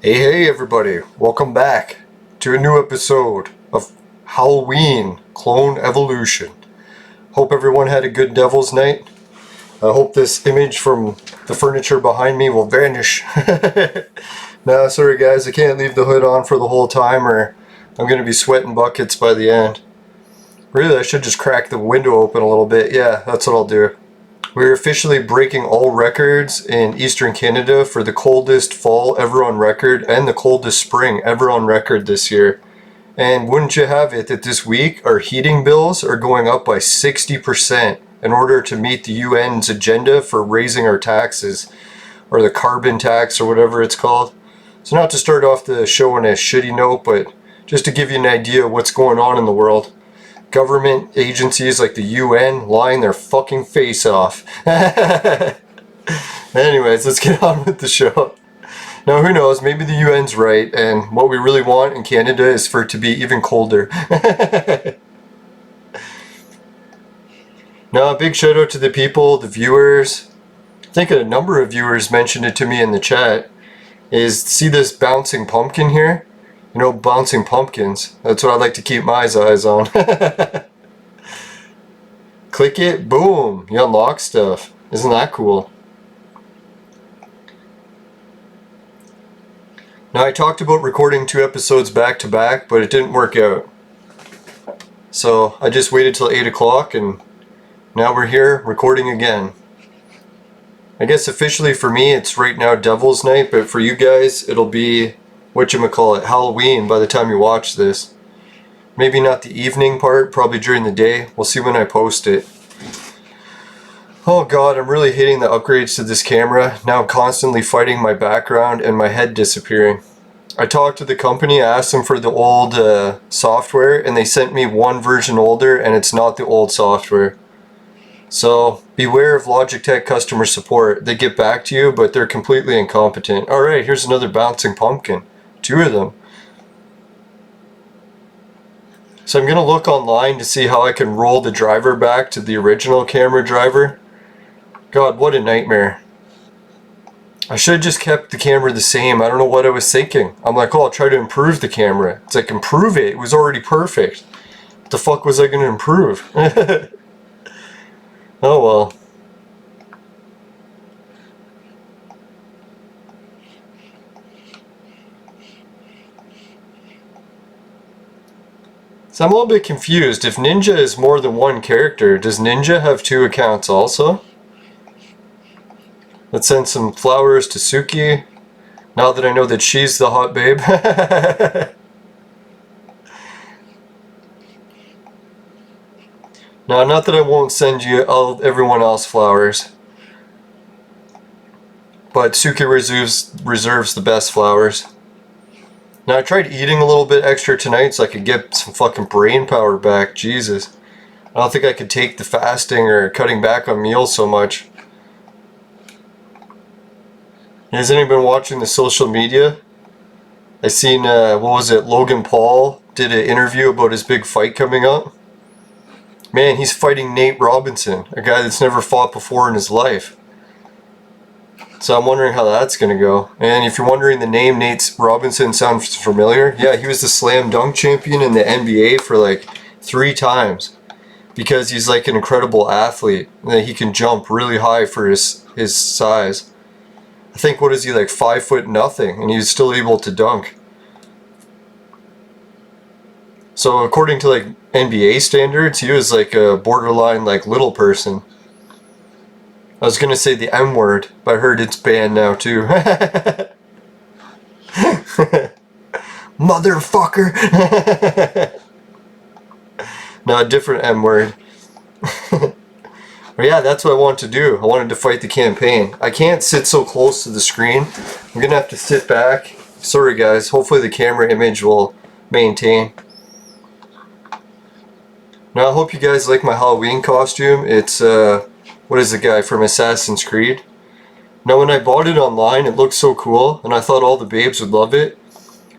Hey everybody, welcome back to a new episode of Halloween Clone Evolution. Hope everyone had a good Devil's Night. I hope this image from the furniture behind me will vanish. Nah, sorry guys, I can't leave the hood on for the whole time or I'm going to be sweating buckets by the end. Really, I should just crack the window open a little bit. Yeah, that's what I'll do. We're officially breaking all records in Eastern Canada for the coldest fall ever on record and the coldest spring ever on record this year. And wouldn't you have it that this week our heating bills are going up by 60% in order to meet the UN's agenda for raising our taxes, or the carbon tax or whatever it's called. So not to start off the show on a shitty note, but just to give you an idea of what's going on in the world. Government agencies like the UN lying their fucking face off. Anyways, let's get on with the show. Now, who knows, maybe the UN's right, and what we really want in Canada is for it to be even colder. Now, a big shout out to the people, the viewers. I think a number of viewers mentioned it to me in the chat. See this bouncing pumpkin here? You know, bouncing pumpkins. That's what I like to keep my eyes on. Click it, boom, you unlock stuff. Isn't that cool? Now, I talked about recording 2 episodes back to back, but it didn't work out. So I just waited till 8 o'clock and now we're here recording again. I guess officially for me it's right now Devil's Night, but for you guys it'll be whatchamacallit, Halloween by the time you watch this. Maybe not the evening part, probably during the day. We'll see when I post it. Oh god, I'm really hating the upgrades to this camera. Now I'm constantly fighting my background and my head disappearing. I talked to the company, I asked them for the old software, and they sent me one version older and it's not the old software. So beware of Logitech customer support. They get back to you, but they're completely incompetent. Alright, here's another bouncing pumpkin. 2 of them. So I'm going to look online to see how I can roll the driver back to the original camera driver. God, what a nightmare. I should have just kept the camera the same. I don't know what I was thinking. I'm like, oh, I'll try to improve the camera. It's like, improve it. It was already perfect. What the fuck was I going to improve? Oh well. So I'm a little bit confused. If Ninja is more than one character, does Ninja have 2 accounts also? Let's send some flowers to Suki, now that I know that she's the hot babe. Now, not that I won't send you everyone else flowers, but Suki reserves the best flowers. Now, I tried eating a little bit extra tonight so I could get some fucking brain power back. Jesus. I don't think I could take the fasting or cutting back on meals so much. Has anyone been watching the social media? I seen, what was it, Logan Paul did an interview about his big fight coming up. Man, he's fighting Nate Robinson, a guy that's never fought before in his life. So I'm wondering how that's going to go. And if you're wondering, the name Nate Robinson sounds familiar. Yeah, he was the slam dunk champion in the NBA for like 3 times. Because he's like an incredible athlete. And he can jump really high for his size. I think, what is he, like 5 foot nothing, and he's still able to dunk. So according to like NBA standards, he was like a borderline like little person. I was gonna say the M word, but I heard it's banned now too. Motherfucker! No, a different M word. But yeah, that's what I wanted to do. I wanted to fight the campaign. I can't sit so close to the screen. I'm gonna have to sit back. Sorry guys, hopefully the camera image will maintain. Now I hope you guys like my Halloween costume. It's, what is the guy from Assassin's Creed? Now when I bought it online, it looked so cool, and I thought all the babes would love it.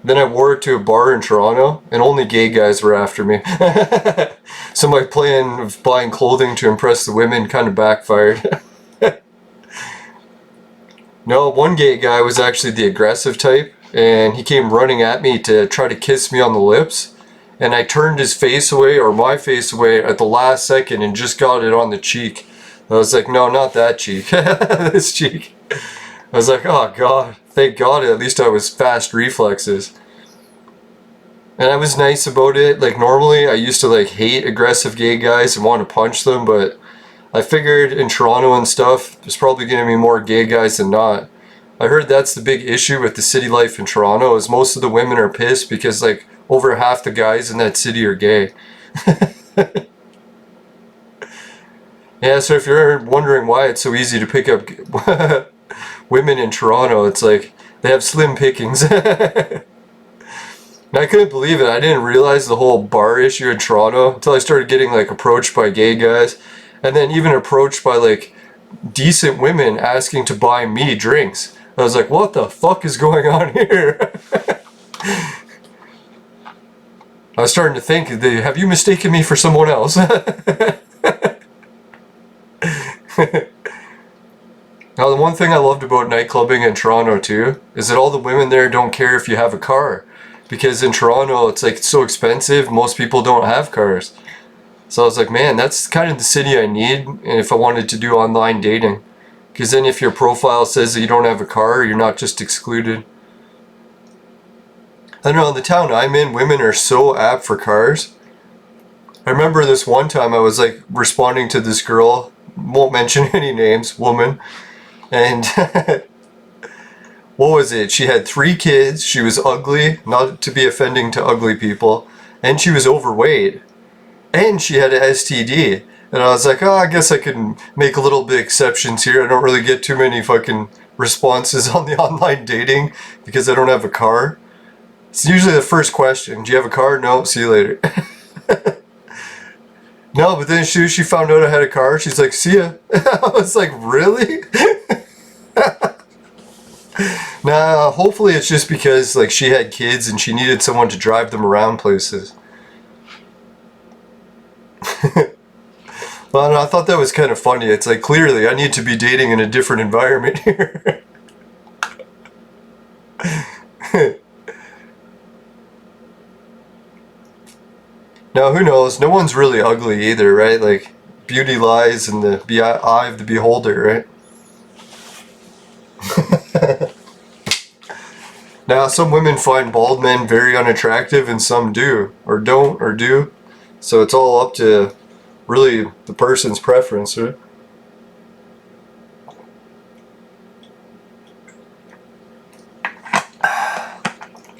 Then I wore it to a bar in Toronto, and only gay guys were after me. So my plan of buying clothing to impress the women kind of backfired. No, one gay guy was actually the aggressive type. and he came running at me to try to kiss me on the lips, and I turned his face away, or my face away, at the last second and just got it on the cheek. I was like, no, not that cheek. This cheek. I was like, oh god, thank god at least I was fast reflexes. And I was nice about it. Like, normally I used to like hate aggressive gay guys and want to punch them, but I figured in Toronto and stuff, there's probably going to be more gay guys than not. I heard that's the big issue with the city life in Toronto, is most of the women are pissed because like over half the guys in that city are gay. Yeah, so if you're wondering why it's so easy to pick up women in Toronto, it's like they have slim pickings. I couldn't believe it. I didn't realize the whole bar issue in Toronto until I started getting like approached by gay guys, and then even approached by like decent women asking to buy me drinks. I was like, what the fuck is going on here? I was starting to think, have you mistaken me for someone else? Now, the one thing I loved about nightclubbing in Toronto too is that all the women there don't care if you have a car, because in Toronto it's like it's so expensive, most people don't have cars. So I was like, man, that's kind of the city I need if I wanted to do online dating, because then if your profile says that you don't have a car, you're not just excluded. I don't know, in the town I'm in, women are so apt for cars. I remember this one time I was like responding to this girl, won't mention any names, woman, and what was it? She had 3 kids, she was ugly, not to be offending to ugly people, and she was overweight, and she had an STD. And I was like, oh, I guess I can make a little bit exceptions here. I don't really get too many fucking responses on the online dating because I don't have a car. It's usually the first question. Do you have a car? No, see you later. No, but then as soon as she found out I had a car, she's like, see ya. I was like, really? Nah, hopefully it's just because like she had kids and she needed someone to drive them around places. Well, no, I thought that was kind of funny. It's like, clearly I need to be dating in a different environment here. Now, who knows? No one's really ugly either, right? Like, beauty lies in the eye of the beholder, right? Now, some women find bald men very unattractive, and some do, or don't, or do. So it's all up to really the person's preference, right?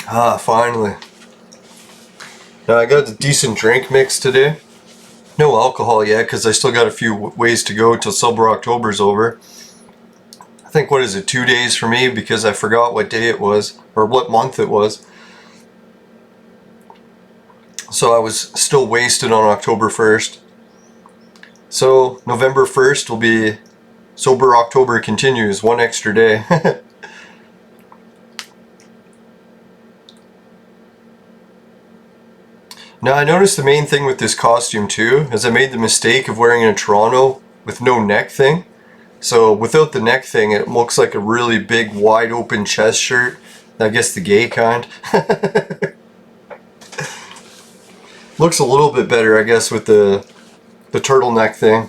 Ah, finally. Now I got a decent drink mix today. No alcohol yet, because I still got a few ways to go till Sober October's over. I think, what is it, 2 days for me, because I forgot what day it was, or what month it was. So I was still wasted on October 1st. So November 1st will be Sober October continues, 1 extra day. Now, I noticed the main thing with this costume too is I made the mistake of wearing it in Toronto with no neck thing. So without the neck thing, it looks like a really big wide open chest shirt. I guess the gay kind. Looks a little bit better, I guess, with the turtleneck thing.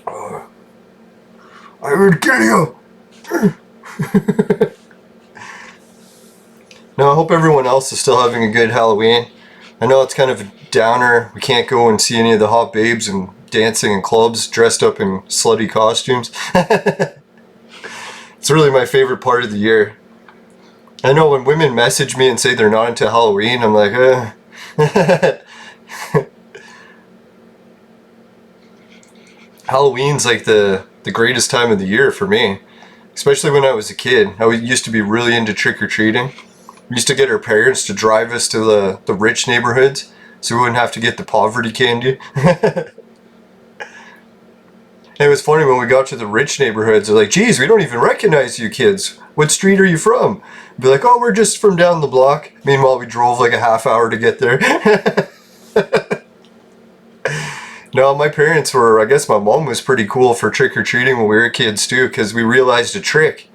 I would kill you! Now, I hope everyone else is still having a good Halloween. I know it's kind of a downer. We can't go and see any of the hot babes and dancing in clubs dressed up in slutty costumes. It's really my favorite part of the year. I know when women message me and say they're not into Halloween, I'm like, Halloween's like the greatest time of the year for me. Especially when I was a kid. I used to be really into trick-or-treating. We used to get our parents to drive us to the rich neighborhoods so we wouldn't have to get the poverty candy. And it was funny when we got to the rich neighborhoods, they're like, geez, we don't even recognize you kids. What street are you from? Be like, oh, we're just from down the block. Meanwhile, we drove like a half hour to get there. No, my parents were, I guess my mom was pretty cool for trick-or-treating when we were kids too, because we realized a trick.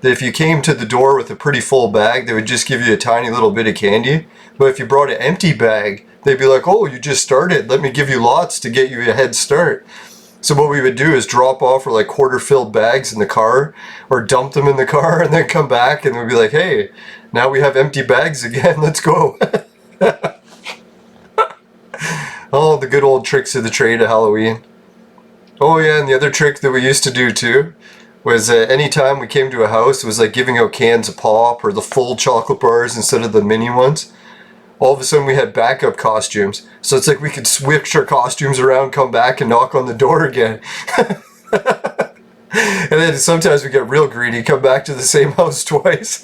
that if you came to the door with a pretty full bag, they would just give you a tiny little bit of candy. But if you brought an empty bag, they'd be like, oh, you just started. Let me give you lots to get you a head start. So what we would do is drop off like quarter-filled bags in the car or dump them in the car and then come back and we'd be like, hey, now we have empty bags again. Let's go. Oh, the good old tricks of the trade of Halloween. Oh yeah, and the other trick that we used to do too was anytime we came to a house, it was like giving out cans of pop or the full chocolate bars instead of the mini ones. All of a sudden we had backup costumes. So it's like we could switch our costumes around, come back and knock on the door again. And then sometimes we get real greedy, come back to the same house twice.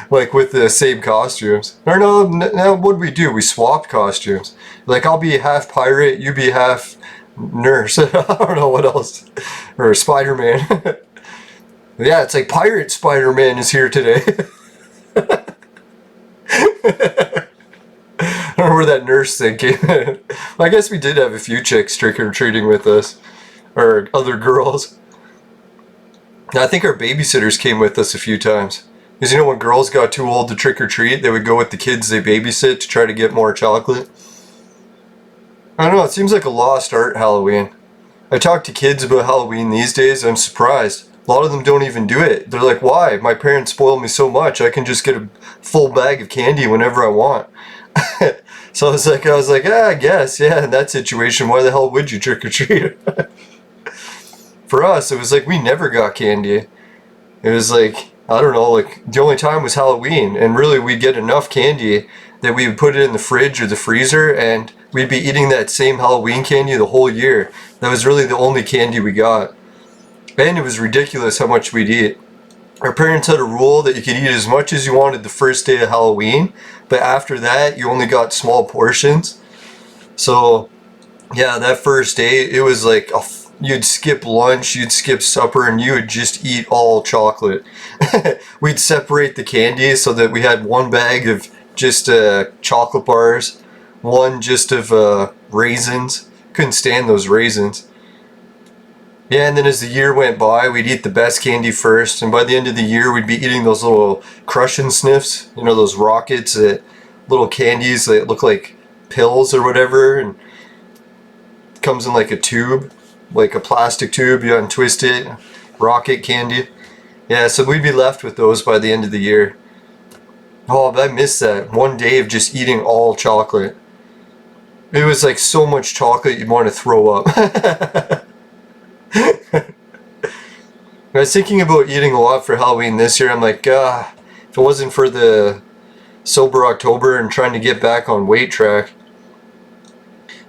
Like with the same costumes. Or no, now what we do? We swapped costumes. Like I'll be half pirate, you be half nurse. I don't know what else. Or Spider-Man. Yeah, it's like Pirate Spider-Man is here today. I don't know where that nurse thing came in. Well, I guess we did have a few chicks trick-or-treating with us. Or other girls. I think our babysitters came with us a few times. Because you know when girls got too old to trick-or-treat, they would go with the kids they babysit to try to get more chocolate. I don't know, it seems like a lost art, Halloween. I talk to kids about Halloween these days, I'm surprised. A lot of them don't even do it. They're like, why? My parents spoiled me so much, I can just get a full bag of candy whenever I want. So I was like, ah, I guess, yeah, in that situation, why the hell would you trick-or-treat? For us, it was like we never got candy. It was like, I don't know, like the only time was Halloween, and really we'd get enough candy that we would put it in the fridge or the freezer, and we'd be eating that same Halloween candy the whole year. That was really the only candy we got. And it was ridiculous how much we'd eat. Our parents had a rule that you could eat as much as you wanted the first day of Halloween, but after that you only got small portions. So yeah, that first day it was like you'd skip lunch, you'd skip supper, and you would just eat all chocolate. We'd separate the candy so that we had one bag of just chocolate bars, one just of raisins. Couldn't stand those raisins. Yeah, and then as the year went by, we'd eat the best candy first, and by the end of the year, we'd be eating those little crush and sniffs, you know, those rockets, little candies that look like pills or whatever, and it comes in like a tube, like a plastic tube, you untwist it, rocket candy. Yeah, so we'd be left with those by the end of the year. Oh, but I miss that. One day of just eating all chocolate. It was like so much chocolate you'd want to throw up. I was thinking about eating a lot for Halloween this year. I'm like, if it wasn't for the sober October and trying to get back on weight track.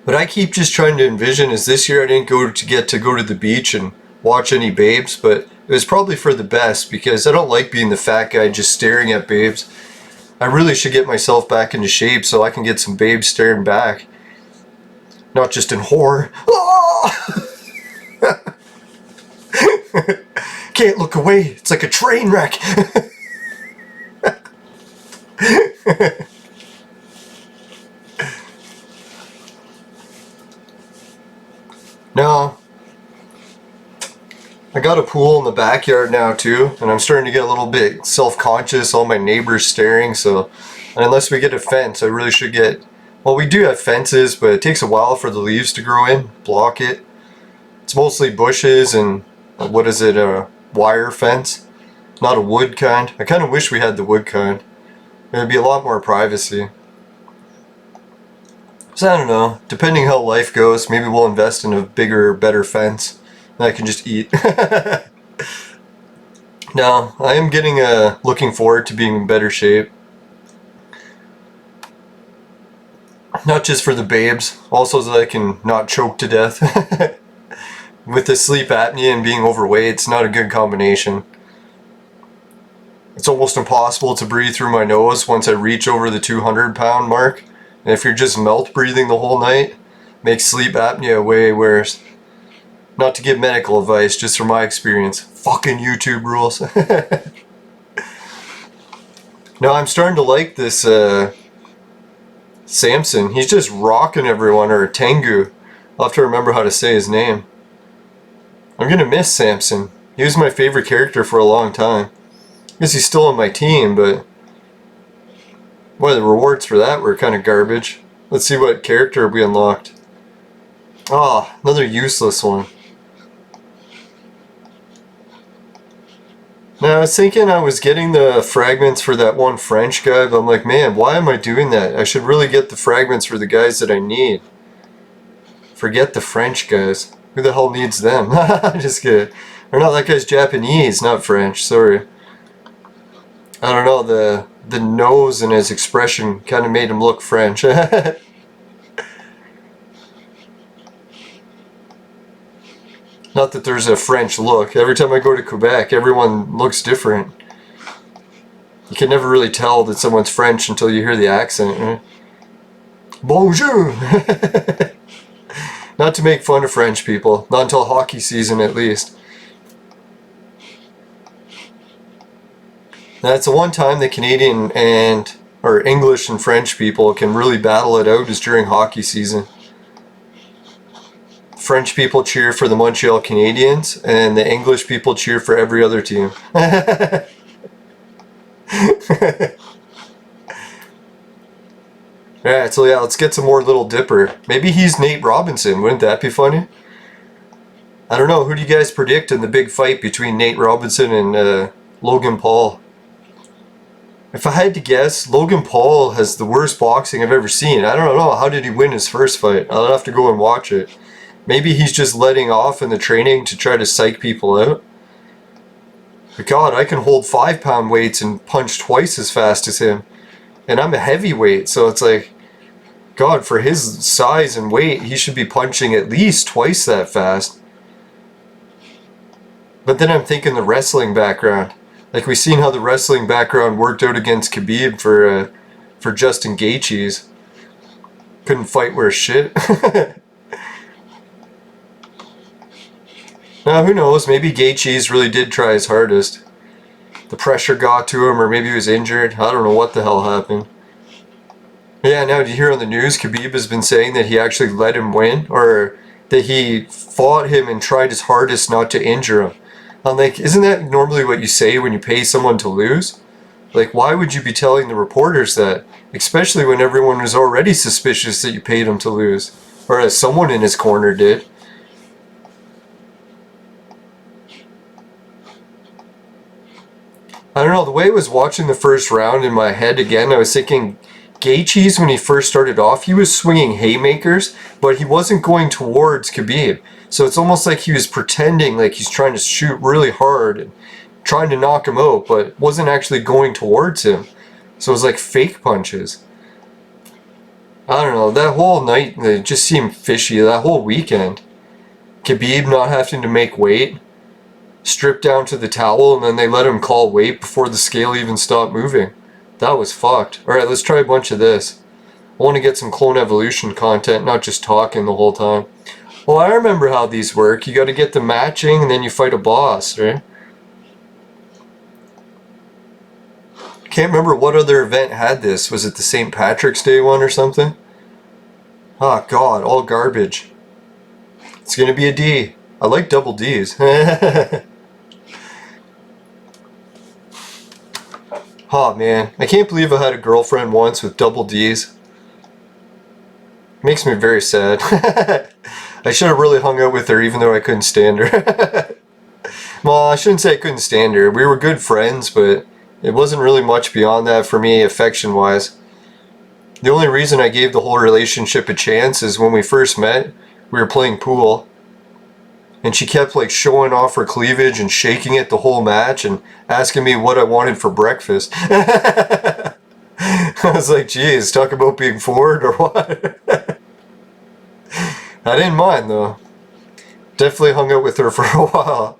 But I keep just trying to envision, as this year I didn't get to go to the beach and watch any babes, but it was probably for the best because I don't like being the fat guy just staring at babes. I really should get myself back into shape so I can get some babes staring back. Not just in horror. Oh! Can't look away. It's like a train wreck. No. I got a pool in the backyard now too, and I'm starting to get a little bit self-conscious, all my neighbors staring, so unless we get a fence, I really should get, well, we do have fences, but it takes a while for the leaves to grow in, block it. It's mostly bushes and, what is it, a wire fence, not a wood kind. I kind of wish we had the wood kind. There'd be a lot more privacy. So I don't know, depending how life goes, maybe we'll invest in a bigger, better fence that I can just eat. No, I am getting looking forward to being in better shape. Not just for the babes, also so that I can not choke to death. With the sleep apnea and being overweight, it's not a good combination. It's almost impossible to breathe through my nose once I reach over the 200-pound mark. And if you're just mouth breathing the whole night, makes sleep apnea way worse. Not to give medical advice, just from my experience. Fucking YouTube rules. Now I'm starting to like this Samson. He's just rocking everyone, or Tengu. I'll have to remember how to say his name. I'm gonna miss Samson. He was my favorite character for a long time. guess he's still on my team, but boy, the rewards for that were kind of garbage. Let's see what character we unlocked. Ah, another useless one. Now, I was thinking I was getting the fragments for that one French guy, but I'm like, man, why am I doing that? I should really get the fragments for the guys that I need. Forget the French guys. Who the hell needs them? Just kidding. Or no, that guy's Japanese, not French, sorry. I don't know, the nose and his expression kind of made him look French. Not that there's a French look. Every time I go to Quebec, everyone looks different. You can never really tell that someone's French until you hear the accent. Right? Bonjour! Not to make fun of French people. Not until hockey season, at least. That's the one time the Canadian or English and French people can really battle it out is during hockey season. French people cheer for the Montreal Canadiens, and the English people cheer for every other team. Alright, so yeah, let's get some more Little Dipper. Maybe he's Nate Robinson, wouldn't that be funny? I don't know, who do you guys predict in the big fight between Nate Robinson and Logan Paul? If I had to guess, Logan Paul has the worst boxing I've ever seen. I don't know, how did he win his first fight? I'll have to go and watch it. Maybe he's just letting off in the training to try to psych people out. But God, I can hold 5-pound weights and punch twice as fast as him. And I'm a heavyweight, so it's like, God, for his size and weight, he should be punching at least twice that fast. But then I'm thinking the wrestling background. Like, we seen how the wrestling background worked out against Khabib for Justin Gaethje's. Couldn't fight worth shit. Now, who knows? Maybe Gaethje's really did try his hardest. The pressure got to him, or maybe he was injured. I don't know what the hell happened. Yeah, now, did you hear on the news, Khabib has been saying that he actually let him win, or that he fought him and tried his hardest not to injure him. I'm like, isn't that normally what you say when you pay someone to lose? Like, why would you be telling the reporters that? Especially when everyone was already suspicious that you paid him to lose. Or as someone in his corner did. I don't know, the way I was watching the first round in my head again, I was thinking Gaethje's, when he first started off, he was swinging haymakers, but he wasn't going towards Khabib. So it's almost like he was pretending like he's trying to shoot really hard and trying to knock him out, but wasn't actually going towards him. So it was like fake punches. I don't know, that whole night, it just seemed fishy, that whole weekend. Khabib not having to make weight. Stripped down to the towel, and then they let him call weight before the scale even stopped moving. That was fucked. Alright, let's try a bunch of this. I want to get some Clone Evolution content, not just talking the whole time. Well, I remember how these work. You gotta get the matching, and then you fight a boss, right? Can't remember what other event had this. Was it the St. Patrick's Day one or something? Oh god, all garbage. It's gonna be a D. I like double Ds. Oh man, I can't believe I had a girlfriend once with double Ds. Makes me very sad. I should have really hung out with her even though I couldn't stand her. Well, I shouldn't say I couldn't stand her. We were good friends, but it wasn't really much beyond that for me affection-wise. The only reason I gave the whole relationship a chance is when we first met, we were playing pool. And she kept like showing off her cleavage and shaking it the whole match and asking me what I wanted for breakfast. I was like, geez, talk about being forward or what? I didn't mind though. Definitely hung out with her for a while.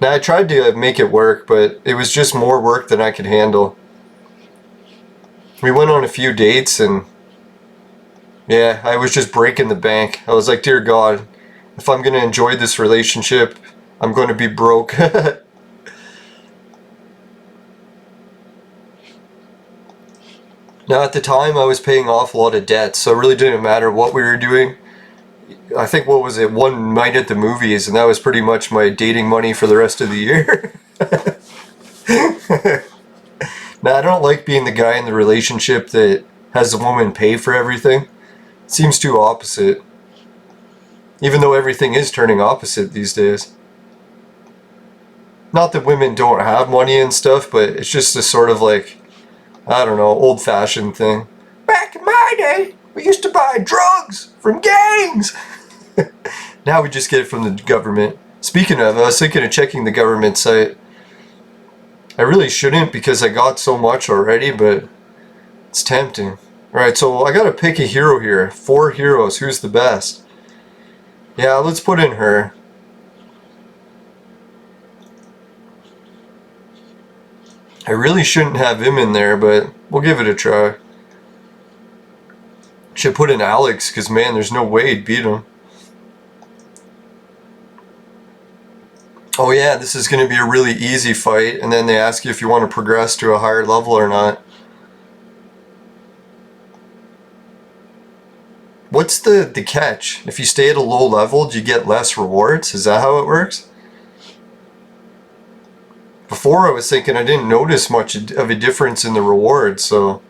Now I tried to make it work, but it was just more work than I could handle. We went on a few dates and yeah, I was just breaking the bank. I was like, dear God, if I'm going to enjoy this relationship, I'm going to be broke. Now, at the time, I was paying off a lot of debts, so it really didn't matter what we were doing. I think, what was it, one night at the movies, and that was pretty much my dating money for the rest of the year. Now, I don't like being the guy in the relationship that has the woman pay for everything. It seems too opposite. Even though everything is turning opposite these days. Not that women don't have money and stuff, but it's just a sort of like, I don't know, old-fashioned thing. Back in my day, we used to buy drugs from gangs. Now we just get it from the government. Speaking of, I was thinking of checking the government site. I really shouldn't because I got so much already, but it's tempting. Alright, so I gotta pick a hero here. 4 heroes. Who's the best? Yeah, let's put in her. I really shouldn't have him in there, but we'll give it a try. Should put in Alex, because man, there's no way he'd beat him. Oh yeah, this is going to be a really easy fight, and then they ask you if you want to progress to a higher level or not. What's the catch? If you stay at a low level, do you get less rewards? Is that how it works? Before I was thinking I didn't notice much of a difference in the rewards, so...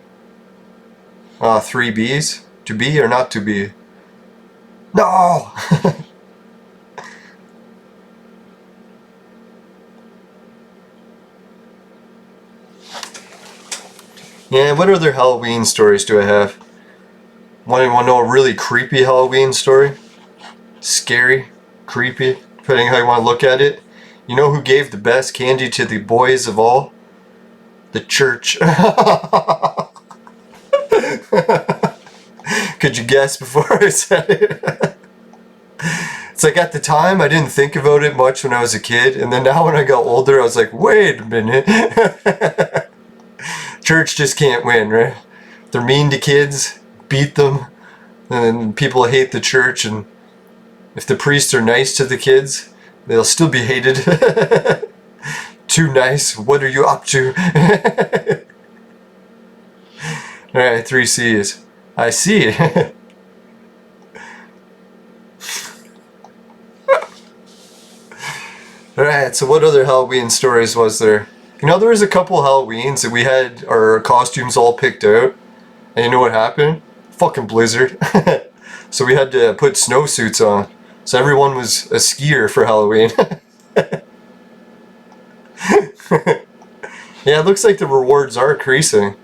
3 Bs? To be or not to be? No! Yeah, what other Halloween stories do I have? Want to know a really creepy Halloween story? Scary, creepy, depending how you want to look at it. You know who gave the best candy to the boys of all? The church. Could you guess before I said it? It's like at the time I didn't think about it much when I was a kid, and then now when I got older I was like, wait a minute. Church just can't win, right? They're mean to kids, beat them, and then people hate the church, and if the priests are nice to the kids, they'll still be hated. Too nice, what are you up to? Alright, 3 C's. I see. Alright, so what other Halloween stories was there? You know, there was a couple Halloweens that we had our costumes all picked out. And you know what happened? Fucking blizzard. So we had to put snowsuits on. So everyone was a skier for Halloween. Yeah, it looks like the rewards are increasing.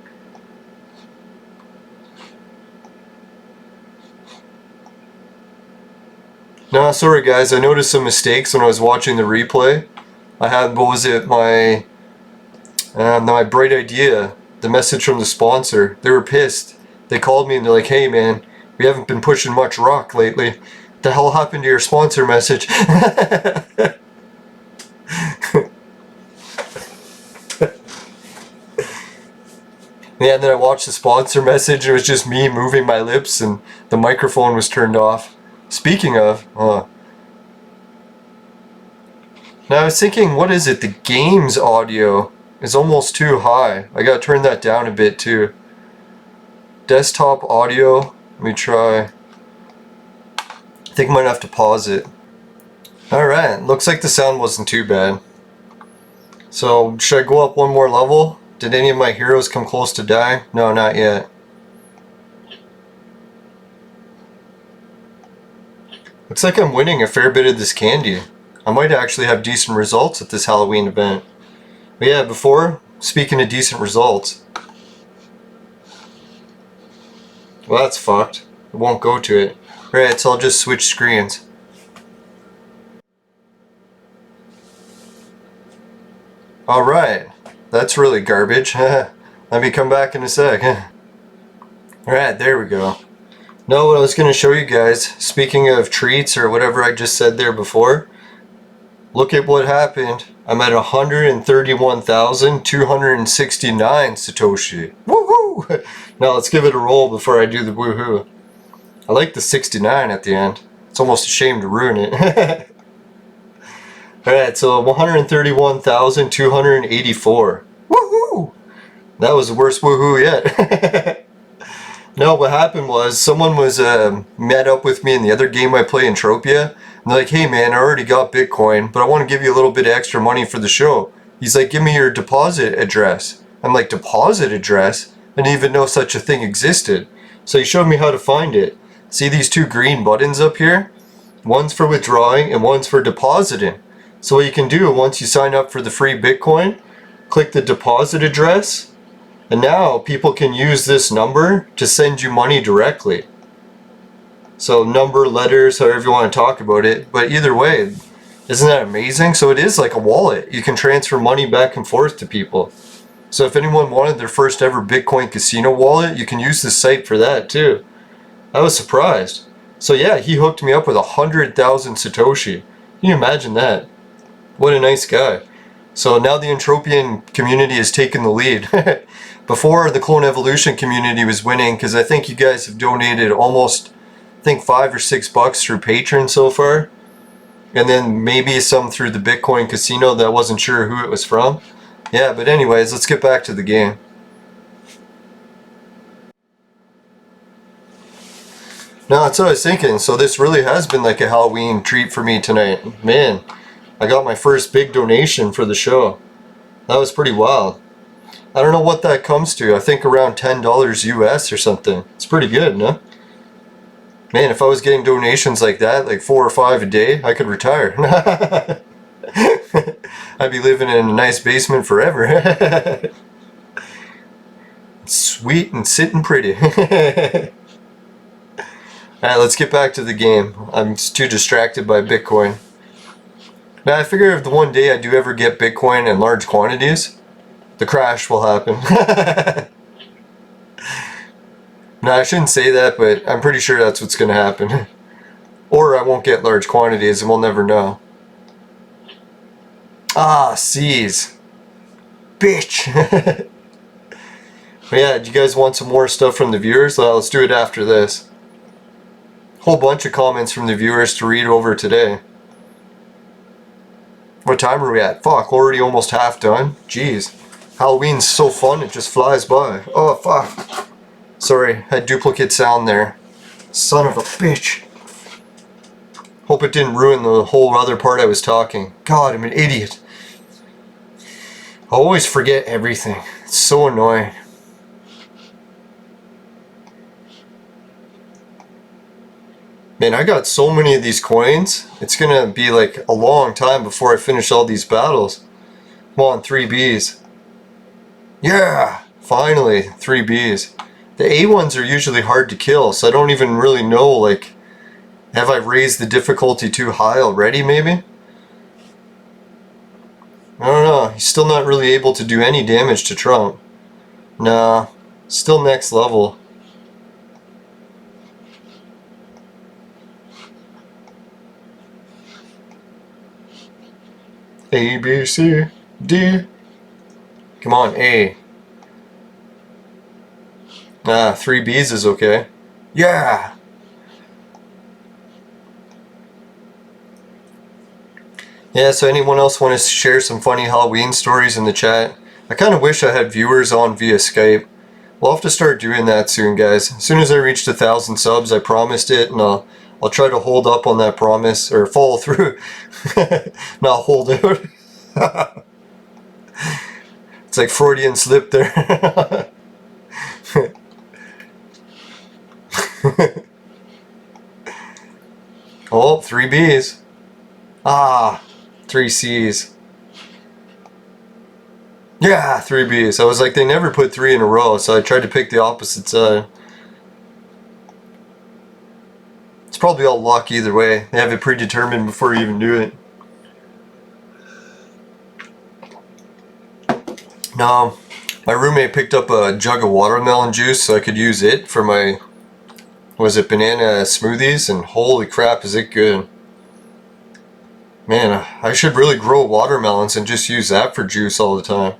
No, sorry guys, I noticed some mistakes when I was watching the replay. I had, what was it, my bright idea, the message from the sponsor. They were pissed. They called me and they're like, hey man, we haven't been pushing much rock lately. What the hell happened to your sponsor message? Yeah, and then I watched the sponsor message, it was just me moving my lips and the microphone was turned off. Speaking of, now I was thinking, what is it? The game's audio is almost too high. I gotta turn that down a bit too. Desktop audio, let me try. I think I might have to pause it. Alright, looks like the sound wasn't too bad. So, should I go up one more level? Did any of my heroes come close to die? No, not yet. Looks like I'm winning a fair bit of this candy. I might actually have decent results at this Halloween event. But yeah, before, speaking of decent results. Well, that's fucked. It won't go to it. Right, so I'll just switch screens. Alright, that's really garbage. Let me come back in a sec. Alright, there we go. Now what I was going to show you guys, speaking of treats or whatever I just said there before, look at what happened. I'm at 131,269 Satoshi. Woohoo! Now let's give it a roll before I do the woohoo. I like the 69 at the end. It's almost a shame to ruin it. Alright, so 131,284. Woohoo! That was the worst woohoo yet. No, what happened was someone was met up with me in the other game I play, Entropia. And they're like, hey man, I already got Bitcoin, but I want to give you a little bit of extra money for the show. He's like, give me your deposit address. I'm like, deposit address? I didn't even know such a thing existed. So he showed me how to find it. See these two green buttons up here? One's for withdrawing and one's for depositing. So what you can do once you sign up for the free Bitcoin, click the deposit address, and now people can use this number to send you money directly. So number, letters, however you want to talk about it, but either way, isn't that amazing? So it is like a wallet. You can transfer money back and forth to people. So if anyone wanted their first ever Bitcoin casino wallet, you can use this site for that too. I was surprised. So yeah, he hooked me up with 100,000 Satoshi. Can you imagine that? What a nice guy. So now the Entropian community has taken the lead. Before, the Clone Evolution community was winning because I think you guys have donated almost, I think $5 or $6 through Patreon so far. And then maybe some through the Bitcoin casino that I wasn't sure who it was from. Yeah, but anyways, let's get back to the game. No, that's what I was thinking. So this really has been like a Halloween treat for me tonight. Man, I got my first big donation for the show. That was pretty wild. I don't know what that comes to. I think around $10 US or something. It's pretty good, no? Man, if I was getting donations like that, like 4 or 5 a day, I could retire. I'd be living in a nice basement forever. Sweet and sitting pretty. Alright, let's get back to the game. I'm too distracted by Bitcoin. Now, I figure if the one day I do ever get Bitcoin in large quantities, the crash will happen. No, I shouldn't say that, but I'm pretty sure that's what's going to happen. Or I won't get large quantities and we'll never know. Ah, C's. Bitch. But yeah, do you guys want some more stuff from the viewers? Well, let's do it after this. Whole bunch of comments from the viewers to read over today. What time are we at? Fuck, already almost half done. Jeez. Halloween's so fun, it just flies by. Oh, fuck. Sorry, had duplicate sound there. Son of a bitch. Hope it didn't ruin the whole other part I was talking. God, I'm an idiot. I always forget everything. It's so annoying. Man, I got so many of these coins. It's gonna be like a long time before I finish all these battles. Come on, 3 Bs. Yeah! Finally, 3 Bs. The A ones are usually hard to kill, so I don't even really know, like, have I raised the difficulty too high already, maybe? I don't know. He's still not really able to do any damage to Trump. Nah, still next level. A, B, C, D. Come on, A. Ah, 3 Bs is okay. Yeah! Yeah, so anyone else want to share some funny Halloween stories in the chat? I kind of wish I had viewers on via Skype. We'll have to start doing that soon, guys. As soon as I reached 1,000 subs, I promised it, and I'll try to hold up on that promise, or follow through. Not hold out. It's like Freudian slip there. Oh, 3 Bs. Ah, 3 Cs. Yeah, 3 Bs. I was like, they never put 3 in a row, so I tried to pick the opposite side. It's probably all luck either way. They have it predetermined before you even do it. No, my roommate picked up a jug of watermelon juice so I could use it for my, was it banana smoothies, and holy crap is it good. Man, I should really grow watermelons and just use that for juice all the time.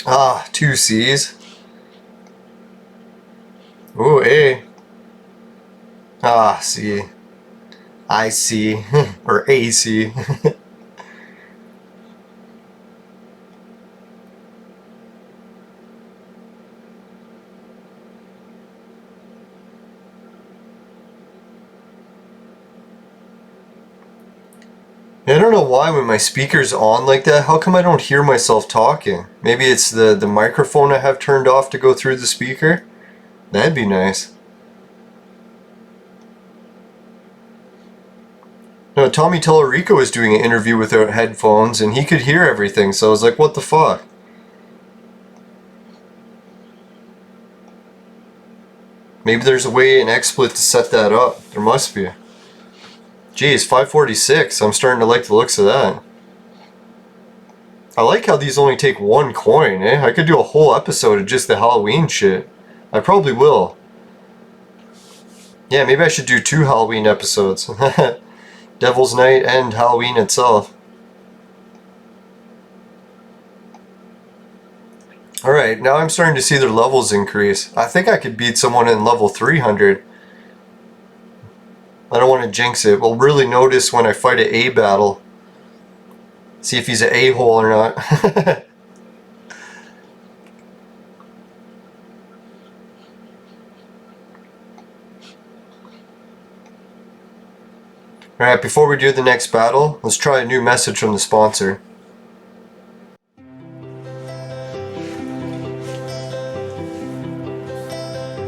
Ah, 2 Cs. Ooh, A. Ah, C. I see. Or AC. don't know why when my speaker's on like that, how come I don't hear myself talking? Maybe it's the microphone I have turned off to go through the speaker? That'd be nice. No, Tommy Tellerico was doing an interview without headphones and he could hear everything, so I was like, what the fuck? Maybe there's a way in XSplit to set that up. There must be. Geez, 546. I'm starting to like the looks of that. I like how these only take 1 coin, eh? I could do a whole episode of just the Halloween shit. I probably will. Yeah, maybe I should do 2 Halloween episodes. Devil's Night and Halloween itself. Alright, now I'm starting to see their levels increase. I think I could beat someone in level 300. I don't want to jinx it. We'll really notice when I fight an A battle. See if he's an a-hole or not. Alright, before we do the next battle, let's try a new message from the sponsor.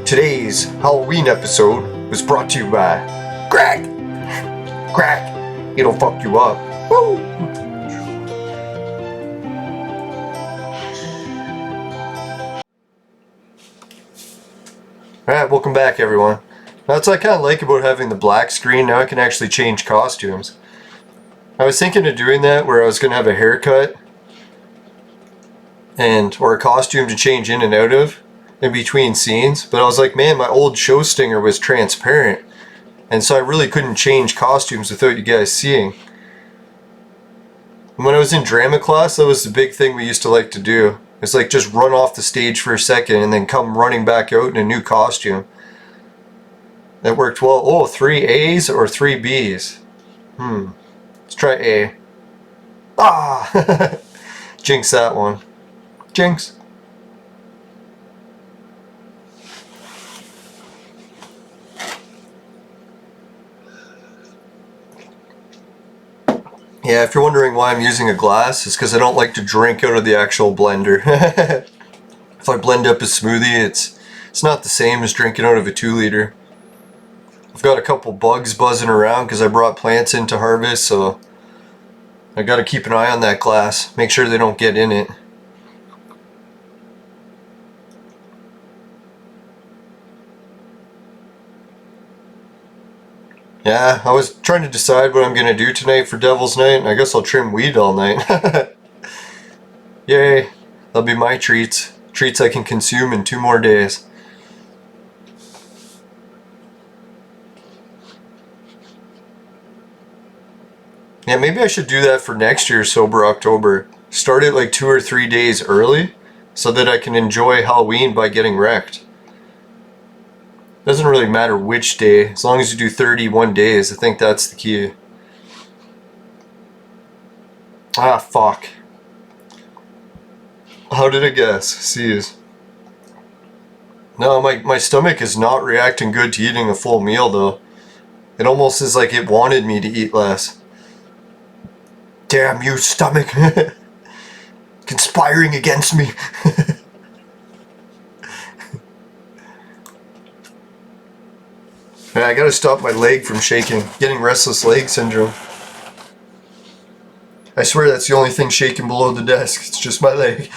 Today's Halloween episode was brought to you by Crack! Crack! It'll fuck you up. Woo! Alright, welcome back everyone. That's what I kind of like about having the black screen. Now I can actually change costumes. I was thinking of doing that where I was going to have a haircut or a costume to change in and out of in between scenes, but I was like, man, my old show stinger was transparent, and so I really couldn't change costumes without you guys seeing. And when I was in drama class, that was the big thing we used to like to do. It's like just run off the stage for a second and then come running back out in a new costume. That worked well. Oh, 3 A's or 3 B's? Let's try A. Ah! Jinx that one. Jinx. Yeah, if you're wondering why I'm using a glass, it's because I don't like to drink out of the actual blender. If I blend up a smoothie, it's not the same as drinking out of a 2-liter. I've got a couple bugs buzzing around because I brought plants in to harvest, so I got to keep an eye on that glass, make sure they don't get in it. Yeah, I was trying to decide what I'm going to do tonight for Devil's Night, and I guess I'll trim weed all night. Yay, that'll be my treats. Treats I can consume in 2 more days. Yeah, maybe I should do that for next year's Sober October. Start it like 2 or 3 days early, so that I can enjoy Halloween by getting wrecked. Doesn't really matter which day, as long as you do 31 days, I think that's the key. Ah, fuck. How did I guess? C's. No, my stomach is not reacting good to eating a full meal though. It almost is like it wanted me to eat less. Damn you, stomach. Conspiring against me. I gotta stop my leg from shaking. Getting restless leg syndrome. I swear that's the only thing shaking below the desk. It's just my leg.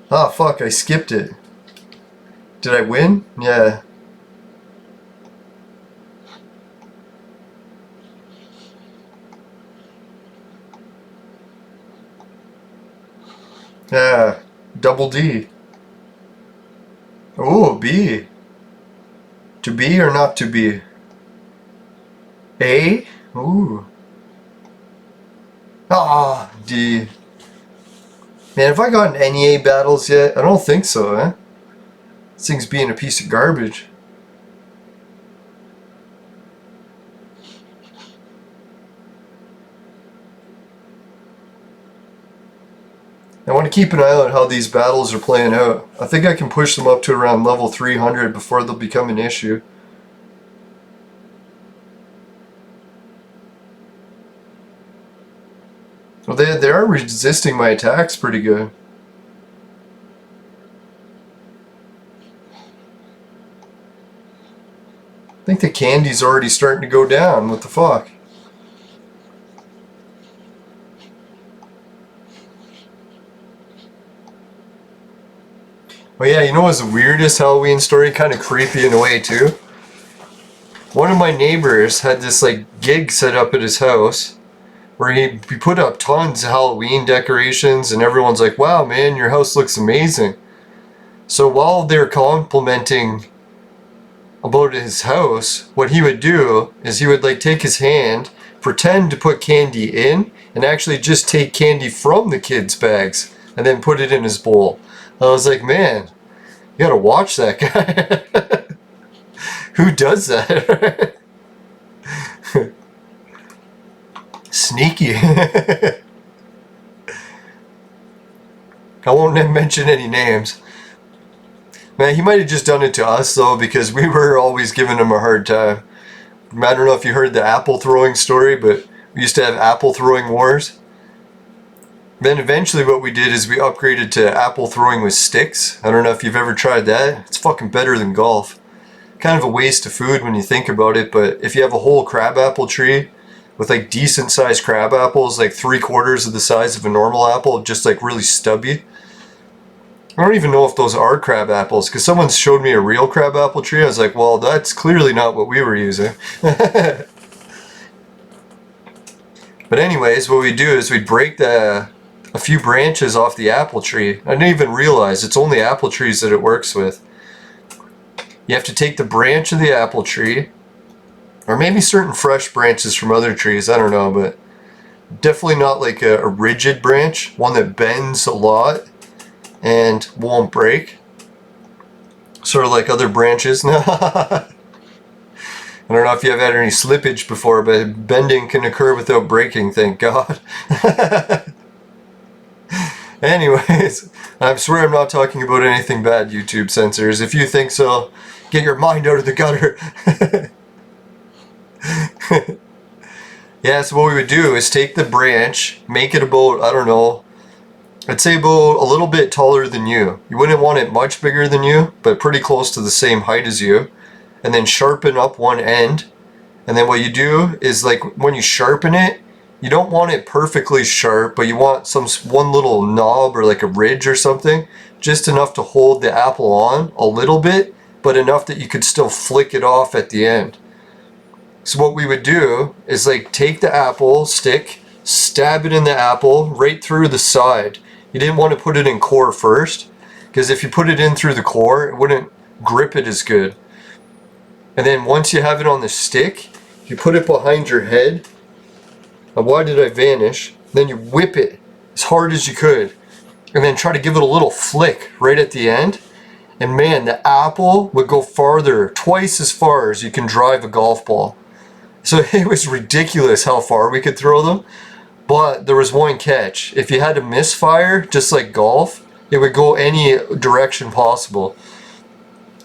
Ah, fuck, I skipped it. Did I win? Yeah. Yeah, double D. Oh, B. To be or not to be? A? Ooh. Ah, D. Man, have I gotten any A battles yet? I don't think so, eh? This thing's being a piece of garbage. I want to keep an eye on how these battles are playing out. I think I can push them up to around level 300 before they'll become an issue. Well, they are resisting my attacks pretty good. I think the candy's already starting to go down. What the fuck? Oh yeah, you know what's the weirdest Halloween story? Kind of creepy in a way too. One of my neighbors had this like gig set up at his house where he put up tons of Halloween decorations and everyone's like, wow man, your house looks amazing. So while they're complimenting about his house, what he would do is he would like take his hand, pretend to put candy in, and actually just take candy from the kids' bags and then put it in his bowl. I was like, man, you gotta watch that guy. Who does that? Sneaky. I won't mention any names. Man, he might have just done it to us though, because we were always giving him a hard time. I don't know if you heard the apple throwing story, but we used to have apple throwing wars. Then eventually what we did is we upgraded to apple throwing with sticks. I don't know if you've ever tried that. It's fucking better than golf. Kind of a waste of food when you think about it, but if you have a whole crabapple tree with like decent sized crab apples, like 3/4 of the size of a normal apple, just like really stubby. I don't even know if those are crab apples, because someone showed me a real crab apple tree. I was like, well, that's clearly not what we were using. But anyways, what we do is we break a few branches off the apple tree. I didn't even realize it's only apple trees that it works with. You have to take the branch of the apple tree, or maybe certain fresh branches from other trees, I don't know, but definitely not like a rigid branch, one that bends a lot and won't break. Sort of like other branches. I don't know if you have had any slippage before, but bending can occur without breaking, thank God. Anyways, I swear I'm not talking about anything bad, YouTube censors. If you think so, get your mind out of the gutter. Yeah, so what we would do is take the branch, make it about, I don't know, I'd say about a little bit taller than you. You wouldn't want it much bigger than you, but pretty close to the same height as you. And then sharpen up one end. And then what you do is, like, when you sharpen it, you don't want it perfectly sharp, but you want one little knob or like a ridge or something, just enough to hold the apple on a little bit, but enough that you could still flick it off at the end. So what we would do is like take the apple stick, stab it in the apple right through the side. You didn't want to put it in core first, because if you put it in through the core, it wouldn't grip it as good. And then once you have it on the stick, you put it behind your head. Now, why did I vanish? Then you whip it as hard as you could, and then try to give it a little flick right at the end. And man, the apple would go farther, twice as far as you can drive a golf ball. So it was ridiculous how far we could throw them. But there was one catch. If you had to misfire, just like golf, it would go any direction possible.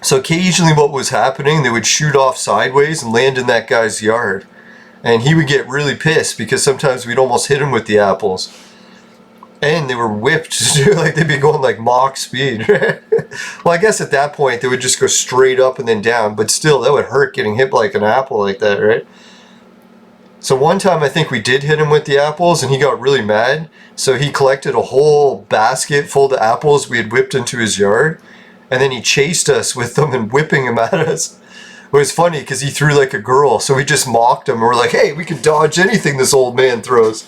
So occasionally what was happening, they would shoot off sideways and land in that guy's yard. And he would get really pissed because sometimes we'd almost hit him with the apples. And they were whipped, like they'd be going like Mach speed. Well, I guess at that point they would just go straight up and then down, but still that would hurt getting hit like an apple like that, right? So one time I think we did hit him with the apples and he got really mad. So he collected a whole basket full of apples we had whipped into his yard. And then he chased us with them and whipping them at us. It was funny because he threw like a girl. So we just mocked him. We're like, hey, we can dodge anything this old man throws.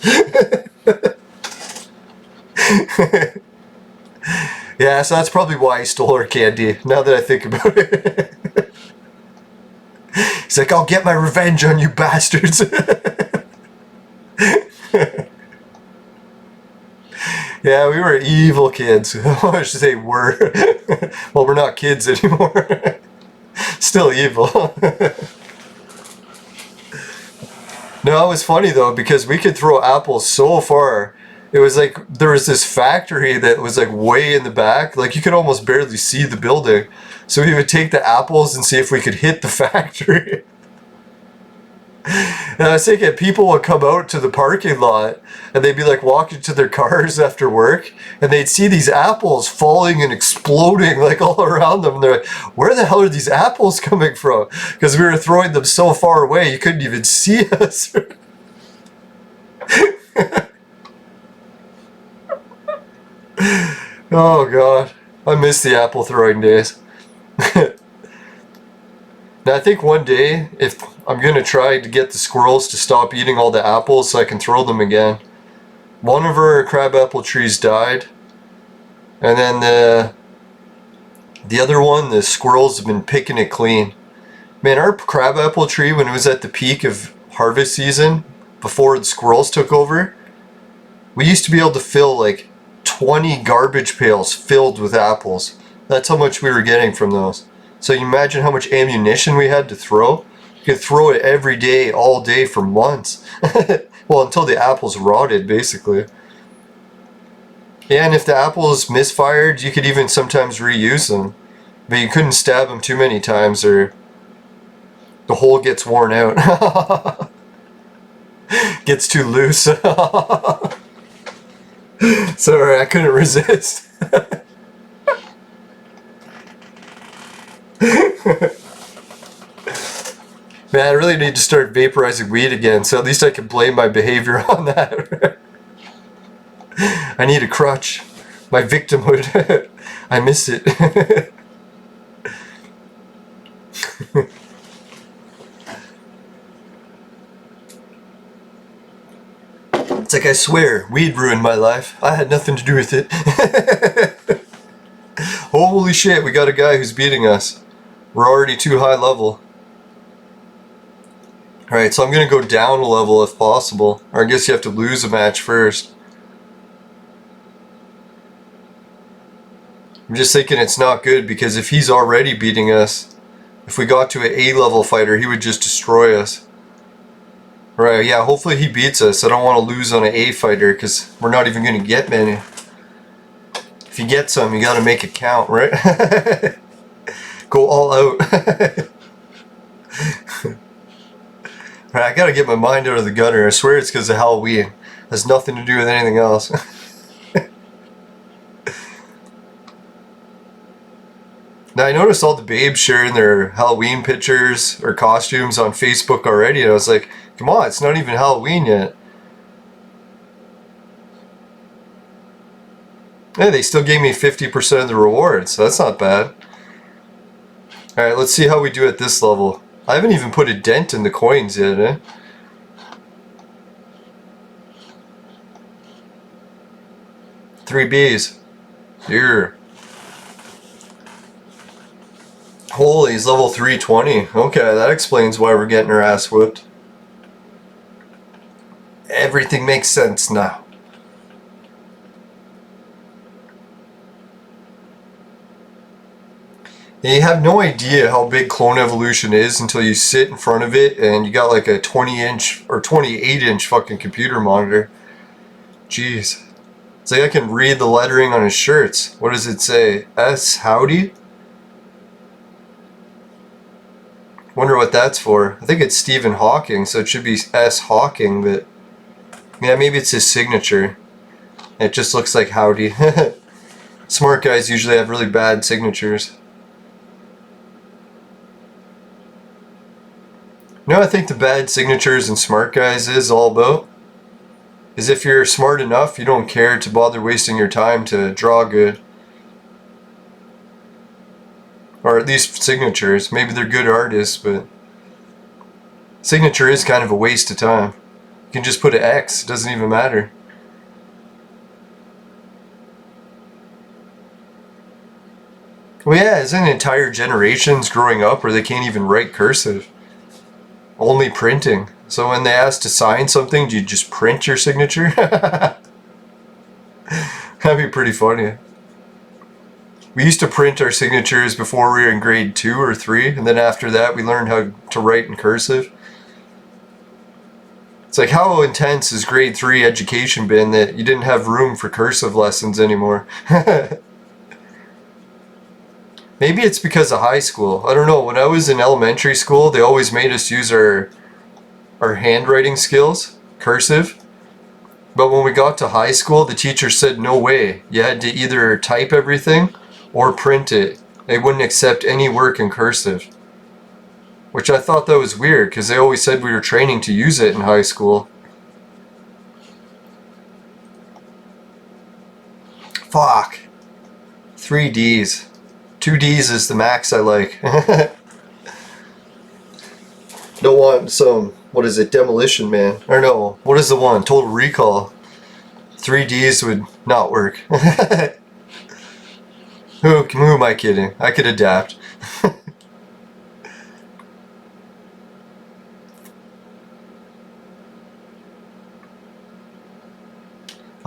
Yeah, so that's probably why he stole our candy, now that I think about it. He's like, I'll get my revenge on you bastards. Yeah, we were evil kids. I should say were. Well, we're not kids anymore. Still evil. No, it was funny though, because we could throw apples so far. It was like there was this factory that was like way in the back. Like you could almost barely see the building. So we would take the apples and see if we could hit the factory. And I was thinking people would come out to the parking lot and they'd be like walking to their cars after work and they'd see these apples falling and exploding like all around them. And they're like, where the hell are these apples coming from? Because we were throwing them so far away you couldn't even see us. Oh god, I miss the apple throwing days. Now I think one day, if I'm gonna try to get the squirrels to stop eating all the apples so I can throw them again. One of our crabapple trees died, and then the other one, the squirrels have been picking it clean. Man, our crabapple tree, when it was at the peak of harvest season, before the squirrels took over, we used to be able to fill like 20 garbage pails filled with apples. That's how much we were getting from those. So you imagine how much ammunition we had to throw? You could throw it every day, all day for months. Well, until the apples rotted, basically. Yeah, and if the apples misfired, you could even sometimes reuse them. But you couldn't stab them too many times or the hole gets worn out. Gets too loose. Sorry, I couldn't resist. Man, I really need to start vaporizing weed again, so at least I can blame my behavior on that. I need a crutch. My victimhood. I miss it. It's like, I swear, weed ruined my life. I had nothing to do with it. Holy shit, we got a guy who's beating us. We're already too high level. Alright, so I'm going to go down a level if possible. Or I guess you have to lose a match first. I'm just thinking it's not good because if he's already beating us, if we got to an A level fighter, he would just destroy us. Right, yeah, hopefully he beats us. I don't want to lose on an A fighter because we're not even going to get many. If you get some, you got to make it count, right? Go all out. Right, I got to get my mind out of the gutter. I swear it's because of Halloween. It has nothing to do with anything else. Now I noticed all the babes sharing their Halloween pictures or costumes on Facebook already, and I was like, come on, it's not even Halloween yet. Yeah, they still gave me 50% of the rewards, so that's not bad. Alright, let's see how we do at this level. I haven't even put a dent in the coins yet, eh? Three Bs. Here. Holy, he's level 320. Okay, that explains why we're getting our ass whipped. Everything makes sense now. And you have no idea how big Clone Evolution is until you sit in front of it and you got like a 20-inch or 28-inch fucking computer monitor. Jeez. It's like I can read the lettering on his shirts. What does it say? S. Howdy? Wonder what that's for. I think it's Stephen Hawking, so it should be S. Hawking, but yeah, maybe it's his signature. It just looks like Howdy. Smart guys usually have really bad signatures. You know what I think the bad signatures and smart guys is all about? Is if you're smart enough, you don't care to bother wasting your time to draw good. Or at least signatures. Maybe they're good artists, but signature is kind of a waste of time. You can just put an X, it doesn't even matter. Well, yeah, isn't entire generations growing up where they can't even write cursive? Only printing. So when they ask to sign something, do you just print your signature? That'd be pretty funny. We used to print our signatures before we were in grade 2 or 3, and then after that we learned how to write in cursive. It's like, how intense has grade 3 education been that you didn't have room for cursive lessons anymore? Maybe it's because of high school. I don't know. When I was in elementary school, they always made us use our our handwriting skills, cursive. But when we got to high school, the teacher said no way. You had to either type everything or print it. They wouldn't accept any work in cursive. Which I thought that was weird, because they always said we were training to use it in high school. Fuck. 3 Ds. 2 Ds is the max I like. Don't want some, what is it, Demolition Man? Or no, what is the one? Total Recall. 3 Ds would not work. Who am I kidding? I could adapt.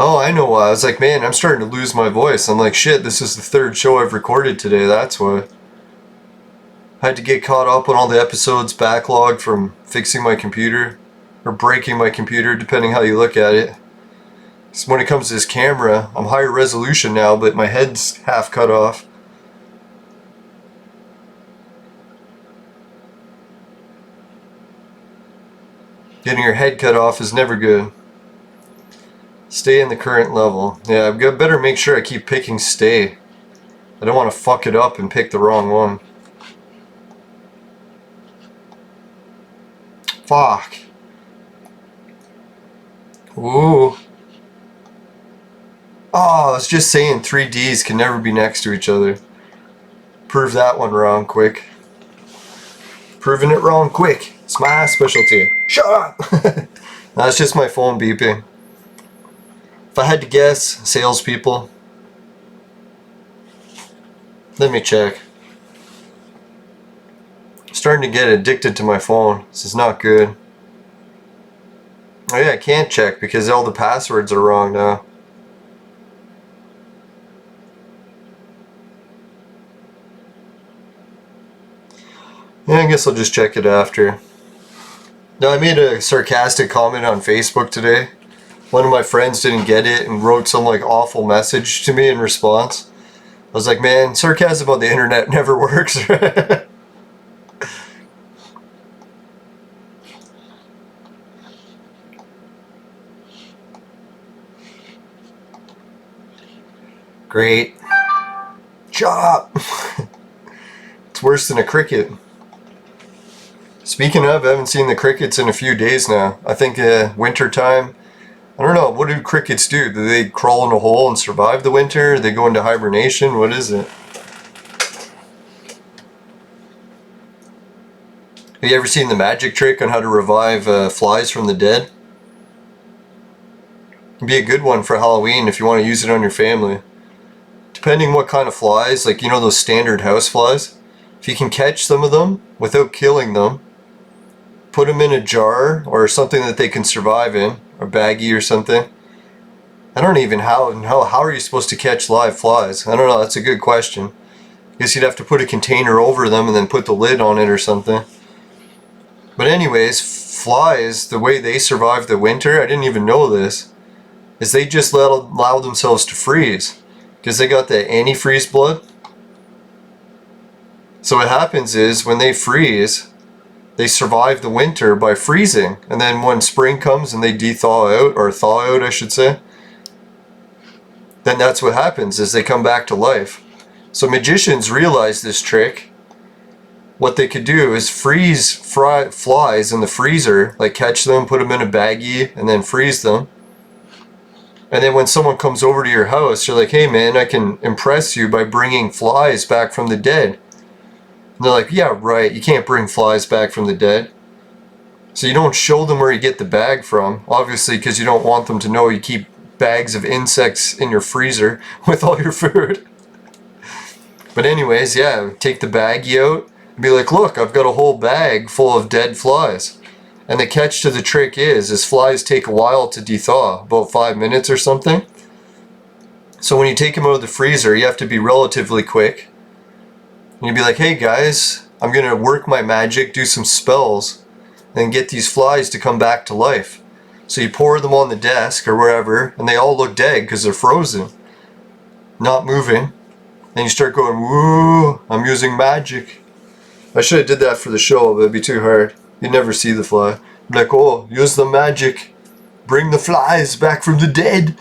Oh, I know why. I was like, man, I'm starting to lose my voice. I'm like, shit, this is the 3rd show I've recorded today. That's why. I had to get caught up on all the episodes backlog from fixing my computer. Or breaking my computer, depending how you look at it. So when it comes to this camera, I'm higher resolution now, but my head's half cut off. Getting your head cut off is never good. Stay in the current level. Yeah, I've got better make sure I keep picking stay. I don't want to fuck it up and pick the wrong one. Fuck. Ooh. Oh, I was just saying 3 Ds can never be next to each other. Prove that one wrong quick. Proving it wrong quick. It's my specialty. Shut up! That's just my phone beeping. If I had to guess, salespeople. Let me check. I'm starting to get addicted to my phone. This is not good. Oh yeah, I can't check because all the passwords are wrong now. Yeah, I guess I'll just check it after. Now, I made a sarcastic comment on Facebook today. One of my friends didn't get it and wrote some like awful message to me in response. I was like, man, sarcasm on the internet never works. Great. Shut up. It's worse than a cricket. Speaking of, I haven't seen the crickets in a few days now. I think winter time. I don't know, what do crickets do? Do they crawl in a hole and survive the winter? Do they go into hibernation? What is it? Have you ever seen the magic trick on how to revive flies from the dead? It'd be a good one for Halloween if you want to use it on your family. Depending what kind of flies, like you know those standard house flies, if you can catch some of them without killing them, put them in a jar or something that they can survive in, or baggie or something. I don't even how are you supposed to catch live flies? I don't know, that's a good question. I guess you'd have to put a container over them and then put the lid on it or something. But anyways, flies, the way they survive the winter, I didn't even know this, is they just allow themselves to freeze. Because they got the antifreeze blood. So what happens is when they freeze, they survive the winter by freezing, and then when spring comes and they de-thaw out, or thaw out I should say, then that's what happens, is they come back to life. So magicians realize this trick. What they could do is freeze flies in the freezer, like catch them, put them in a baggie, and then freeze them. And then when someone comes over to your house, you're like, hey man, I can impress you by bringing flies back from the dead. And they're like, yeah, right, you can't bring flies back from the dead. So you don't show them where you get the bag from, obviously, because you don't want them to know you keep bags of insects in your freezer with all your food. But anyways, yeah, take the baggie out and be like, look, I've got a whole bag full of dead flies. And the catch to the trick is flies take a while to de-thaw, about 5 minutes or something. So when you take them out of the freezer, you have to be relatively quick. And you'd be like, hey guys, I'm going to work my magic, do some spells, and get these flies to come back to life. So you pour them on the desk or wherever, and they all look dead because they're frozen, not moving. And you start going, woo, I'm using magic. I should have did that for the show, but it'd be too hard. You'd never see the fly. Like, oh, use the magic. Bring the flies back from the dead.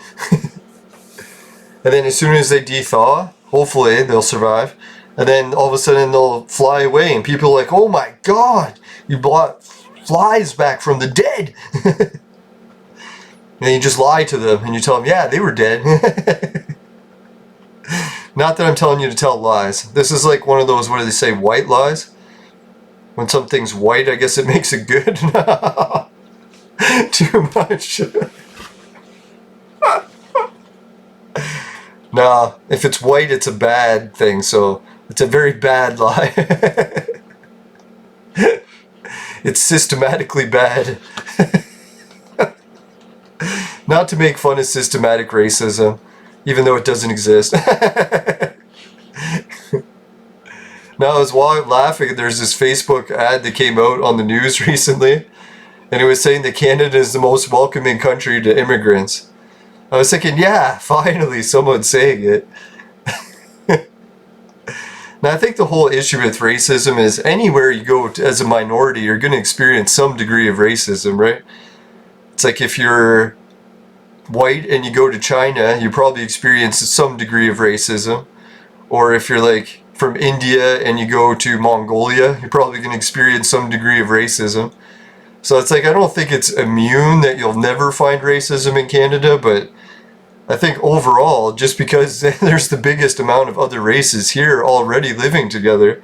And then as soon as they de-thaw, hopefully they'll survive. And then all of a sudden they'll fly away. And people are like, oh my god, you brought flies back from the dead. And you just lie to them and you tell them, yeah, they were dead. Not that I'm telling you to tell lies. This is like one of those, what do they say, white lies? When something's white, I guess it makes it good. Too much. Nah, if it's white, it's a bad thing, so it's a very bad lie. It's systematically bad. Not to make fun of systematic racism, even though it doesn't exist. Now, I was laughing, there's this Facebook ad that came out on the news recently, and it was saying that Canada is the most welcoming country to immigrants. I was thinking, yeah, finally someone's saying it. Now, I think the whole issue with racism is anywhere you go as a minority, you're going to experience some degree of racism, right? It's like if you're white and you go to China, you probably experience some degree of racism. Or if you're like from India and you go to Mongolia, you're probably going to experience some degree of racism. So it's like, I don't think it's immune that you'll never find racism in Canada, but I think overall, just because there's the biggest amount of other races here already living together,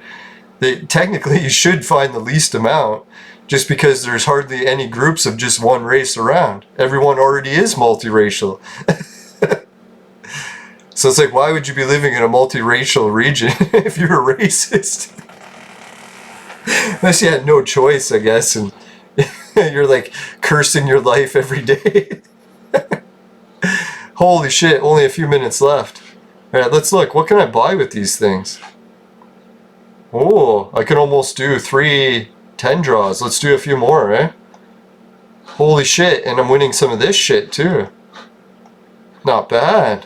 that technically you should find the least amount, just because there's hardly any groups of just one race around. Everyone already is multiracial. So it's like, why would you be living in a multiracial region if you're a racist? Unless you had no choice, I guess, and you're like cursing your life every day. Holy shit, only a few minutes left. Alright, let's look. What can I buy with these things? Oh, I can almost do 3 10 draws. Let's do a few more, eh? Holy shit, and I'm winning some of this shit too. Not bad.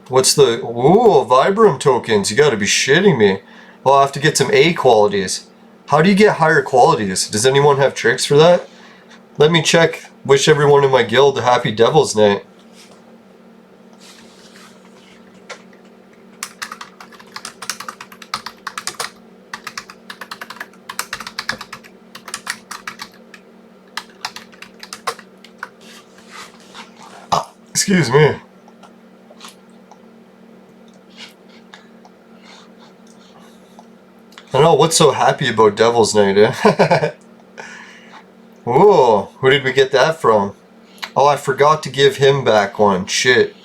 What's the... Ooh, Vibram tokens. You gotta be shitting me. Well, I'll have to get some A qualities. How do you get higher qualities? Does anyone have tricks for that? Let me check. Wish everyone in my guild a happy Devil's Night. Excuse me. I know, what's so happy about Devil's Night, eh? Whoa, who did we get that from? Oh, I forgot to give him back one. Shit.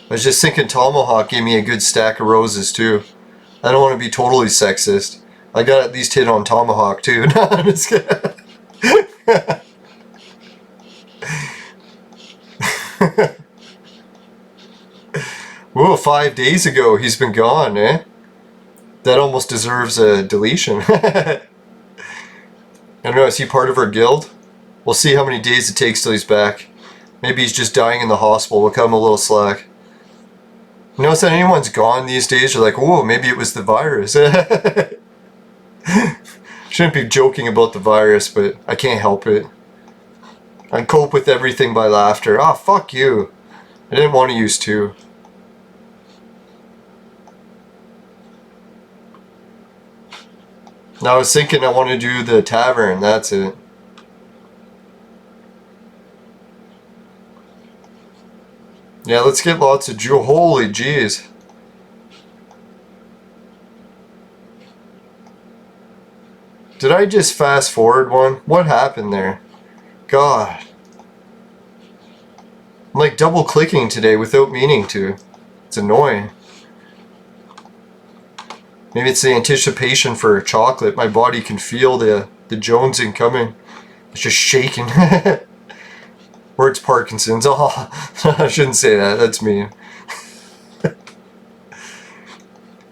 I was just thinking Tomahawk gave me a good stack of roses too. I don't want to be totally sexist. I got at least hit on Tomahawk too. No, I'm just kidding. Whoa, 5 days ago he's been gone, eh? That almost deserves a deletion. I don't know, is he part of our guild? We'll see how many days it takes till he's back. Maybe he's just dying in the hospital. We'll cut him a little slack. You notice that anyone's gone these days, you're like, whoa, maybe it was the virus. Shouldn't be joking about the virus, but I can't help it. I cope with everything by laughter. Ah, fuck you. I didn't want to use 2. Now I was thinking I want to do the tavern, that's it. Yeah, let's get lots of jewel. Holy jeez. Did I just fast forward one? What happened there? God. I'm like double clicking today without meaning to. It's annoying. Maybe it's the anticipation for chocolate. My body can feel the jonesing coming. It's just shaking. Or it's Parkinson's. Oh, I shouldn't say that. That's mean.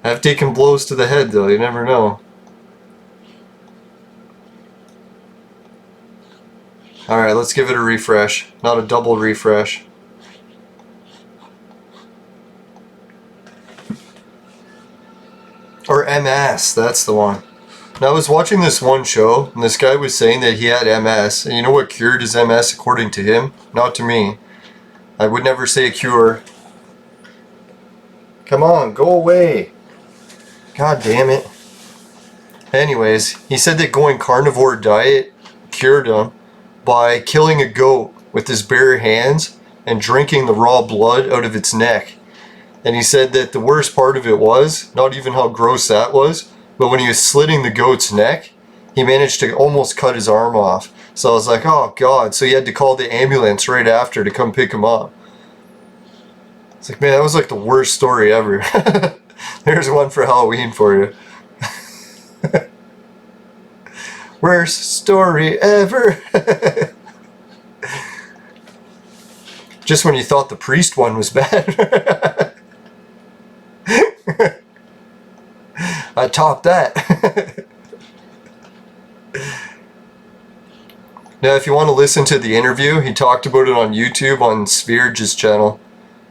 I've taken blows to the head though. You never know. Alright, let's give it a refresh. Not a double refresh. Or MS, that's the one. Now, I was watching this one show, and this guy was saying that he had MS, and you know what cured his MS according to him? Not to me. I would never say a cure. Come on, go away. God damn it. Anyways, he said that going carnivore diet cured him by killing a goat with his bare hands and drinking the raw blood out of its neck. And he said that the worst part of it was, not even how gross that was, but when he was slitting the goat's neck, he managed to almost cut his arm off. So I was like, oh God. So he had to call the ambulance right after to come pick him up. It's like, man, that was like the worst story ever. There's one for Halloween for you. Worst story ever. Just when you thought the priest one was bad. I topped that. Now, if you want to listen to the interview, he talked about it on YouTube on Sphere's channel.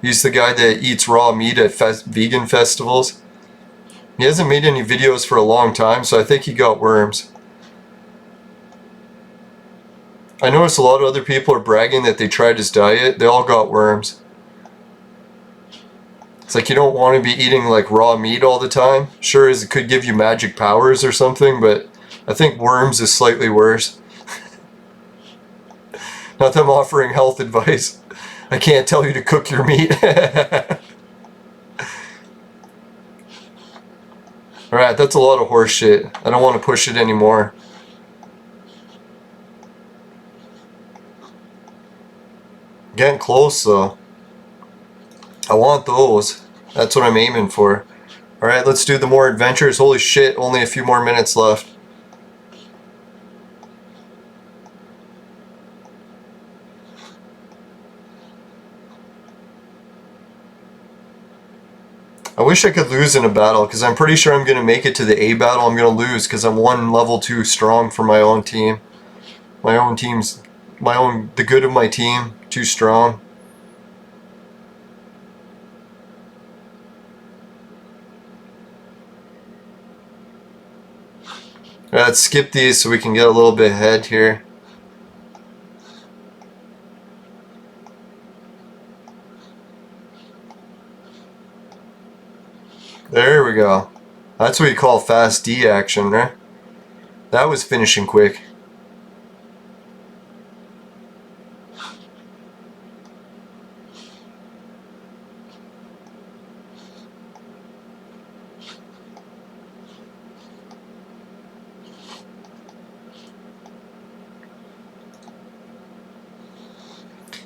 He's the guy that eats raw meat at vegan festivals. He hasn't made any videos for a long time, so I think he got worms. I noticed a lot of other people are bragging that they tried his diet. They all got worms. It's like you don't want to be eating like raw meat all the time. Sure, it could give you magic powers or something, but I think worms is slightly worse. Not that I'm offering health advice. I can't tell you to cook your meat. Alright, that's a lot of horse shit. I don't want to push it anymore. Getting close though. I want those. That's what I'm aiming for. Alright, let's do the more adventures. Holy shit, only a few more minutes left. I wish I could lose in a battle, because I'm pretty sure I'm going to make it to the A battle. I'm going to lose, because I'm one level too strong for my own team. My own team's... the good of my team, too strong. Let's skip these so we can get a little bit ahead here. There we go. That's what you call fast D action, right? That was finishing quick.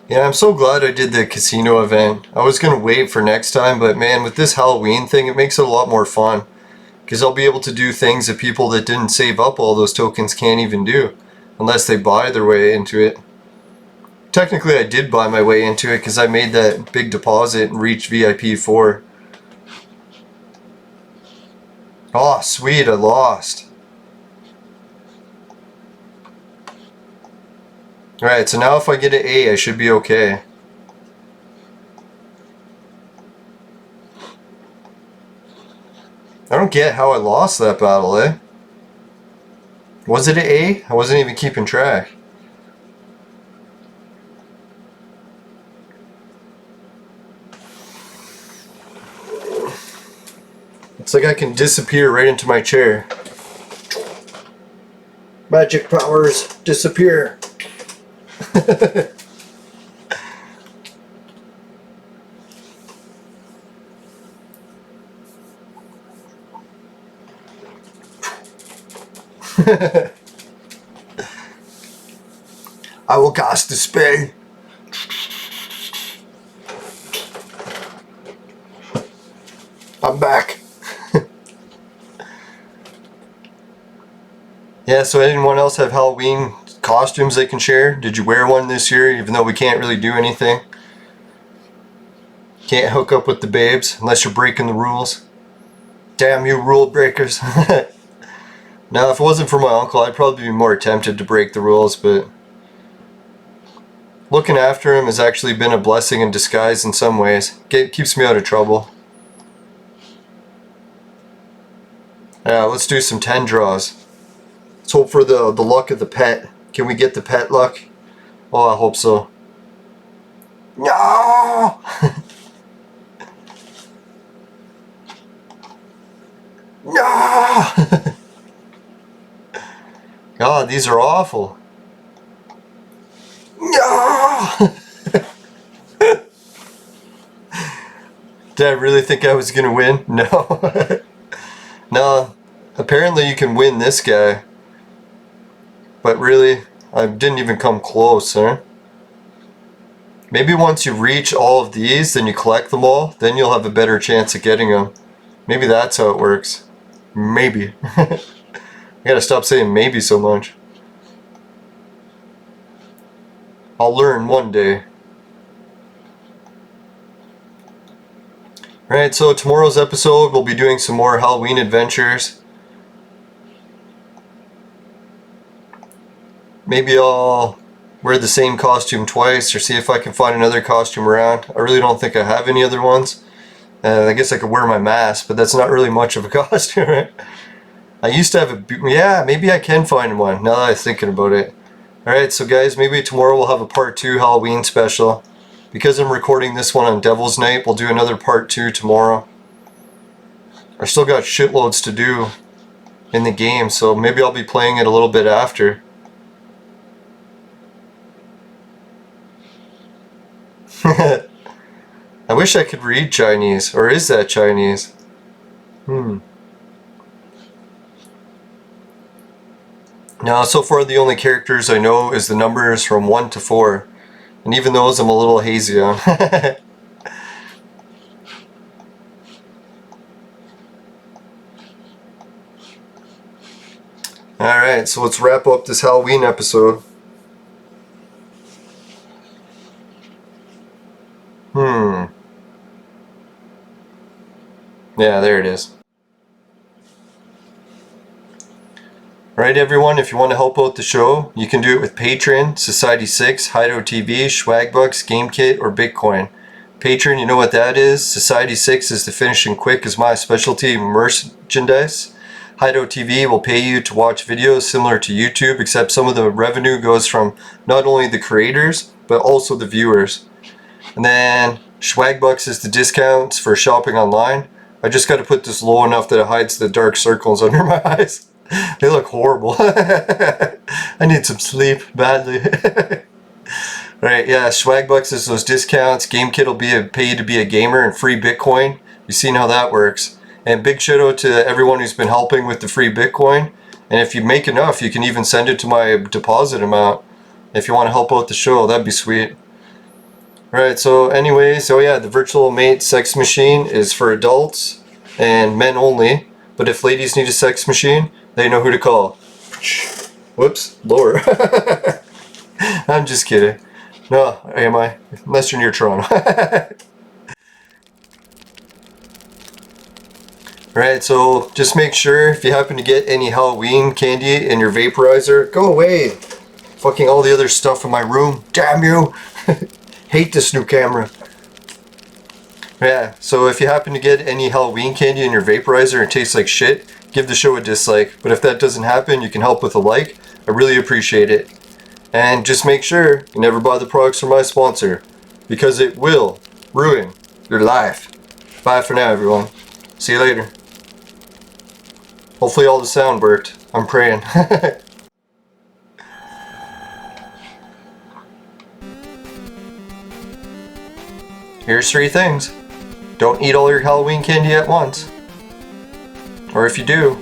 Yeah, I'm so glad I did the casino event. I was going to wait for next time, but man, with this Halloween thing, it makes it a lot more fun. Because I'll be able to do things that people that didn't save up all those tokens can't even do. Unless they buy their way into it. Technically, I did buy my way into it because I made that big deposit and reached VIP 4. Oh, sweet, I lost. Alright, so now if I get an A, I should be okay. I don't get how I lost that battle, eh? Was it an A? I wasn't even keeping track. It's like I can disappear right into my chair. Magic powers disappear. I will cast the spell. I'm back. Yeah, so anyone else have Halloween costumes they can share? Did you wear one this year, even though we can't really do anything? Can't hook up with the babes unless you're breaking the rules. Damn you rule breakers. Now, if it wasn't for my uncle, I'd probably be more tempted to break the rules, but looking after him has actually been a blessing in disguise in some ways. Keeps me out of trouble. Yeah, let's do some 10 draws. hope for the luck of the pet. Can we get the pet luck? Oh, I hope so. No! No! God, these are awful. No! Did I really think I was gonna win? No. No. Apparently you can win this guy. But really, I didn't even come close, huh? Maybe once you reach all of these, then you collect them all, then you'll have a better chance of getting them. Maybe that's how it works. Maybe. I gotta stop saying maybe so much. I'll learn one day. Alright, so tomorrow's episode we'll be doing some more Halloween adventures. Maybe I'll wear the same costume twice or see if I can find another costume around. I really don't think I have any other ones. I guess I could wear my mask, but that's not really much of a costume, right? I used to have a... Yeah, maybe I can find one now that I'm thinking about it. Alright, so guys, maybe tomorrow we'll have a part 2 Halloween special. Because I'm recording this one on Devil's Night, we'll do another part 2 tomorrow. I still got shitloads to do in the game, so maybe I'll be playing it a little bit after. I wish I could read Chinese, or is that Chinese? Now, so far the only characters I know is the numbers from 1 to 4. And even those I'm a little hazy on. Alright, so let's wrap up this Halloween episode. Yeah, there it is. Alright everyone, if you want to help out the show, you can do it with Patreon, Society 6, Hideout TV, Swagbucks, GameKit, or Bitcoin. Patreon, you know what that is. Society 6 is the finishing quick is my specialty merchandise. Hideout TV will pay you to watch videos similar to YouTube, except some of the revenue goes from not only the creators, but also the viewers. And then Swagbucks is the discounts for shopping online. I just got to put this low enough that it hides the dark circles under my eyes. They look horrible. I need some sleep badly. Right, yeah, Swagbucks is those discounts. GameKit will be pay you to be a gamer and free Bitcoin. You've seen how that works. And big shout out to everyone who's been helping with the free Bitcoin. And if you make enough, you can even send it to my deposit amount. If you want to help out the show, that'd be sweet. Right, so anyways, oh yeah, the Virtual Mate sex machine is for adults and men only. But if ladies need a sex machine, they know who to call. Whoops, lower. I'm just kidding. No, am I? Unless you're near Toronto. Right, so just make sure if you happen to get any Halloween candy in your vaporizer, go away. Fucking all the other stuff in my room. Damn you. Hate this new camera. Yeah, so if you happen to get any Halloween candy in your vaporizer and it tastes like shit, give the show a dislike. But if that doesn't happen, you can help with a like. I really appreciate it. And just make sure you never buy the products from my sponsor, because it will ruin your life. Bye for now, everyone. See you later. Hopefully all the sound worked. I'm praying. Here's 3 things. Don't eat all your Halloween candy at once. Or if you do,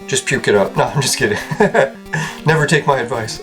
just puke it up. No, I'm just kidding. Never take my advice.